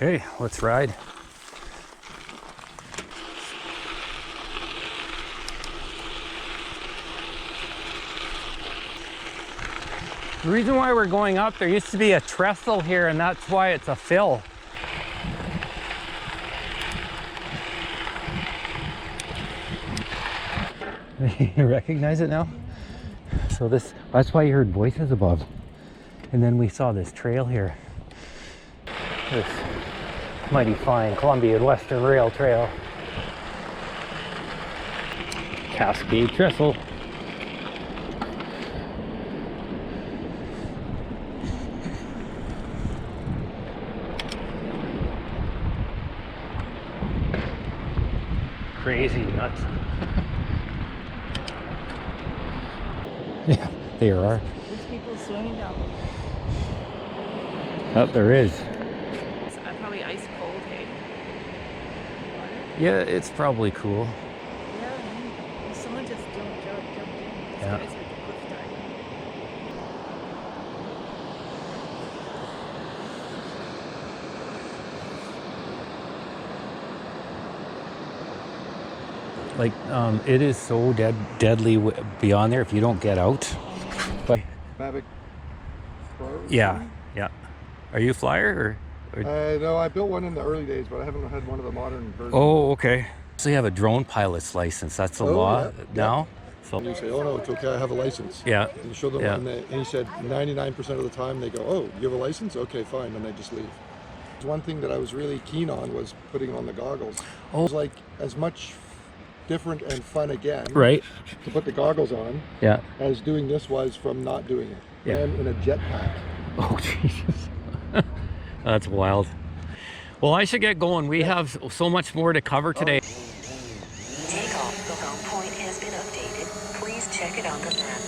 Okay, let's ride. The reason why we're going up, there used to be a trestle here, and that's why it's a fill. You recognize it now? So that's why you heard voices above. And then we saw this trail here. This mighty fine Columbia and Western Rail Trail. Cascade Trestle. Crazy nuts. Yeah, there are. There's people swimming down there. Oh, there is. It's probably ice cold, hey? Yeah, it's probably cool. Yeah, someone just jumped in. Yeah. It's like a cliff dive. Like, it is so deadly beyond there if you don't get out. But Mavic Pro? yeah. Are you a flyer or? No, I built one in the early days, but I haven't had one of the modern versions. Oh, okay. So you have a drone pilot's license. That's the law now. So And you say, oh no, it's okay, I have a license. yeah. And you show them, and he said 99% of the time they go, oh, you have a license? Okay, fine, and they just leave. One thing that I was really keen on was putting on the goggles. It was like as much different and fun again, Right. to put the goggles on, Yeah. as doing this was from not doing it. Yeah. And in a jetpack. Oh Jesus. That's wild. Well, I should get going. We have so much more to cover today. Takeoff. The home point has been updated. Please check it on the map.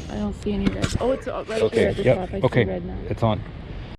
I don't see any red. Oh, it's right Okay. here at the top. I Okay. see red now. It's on.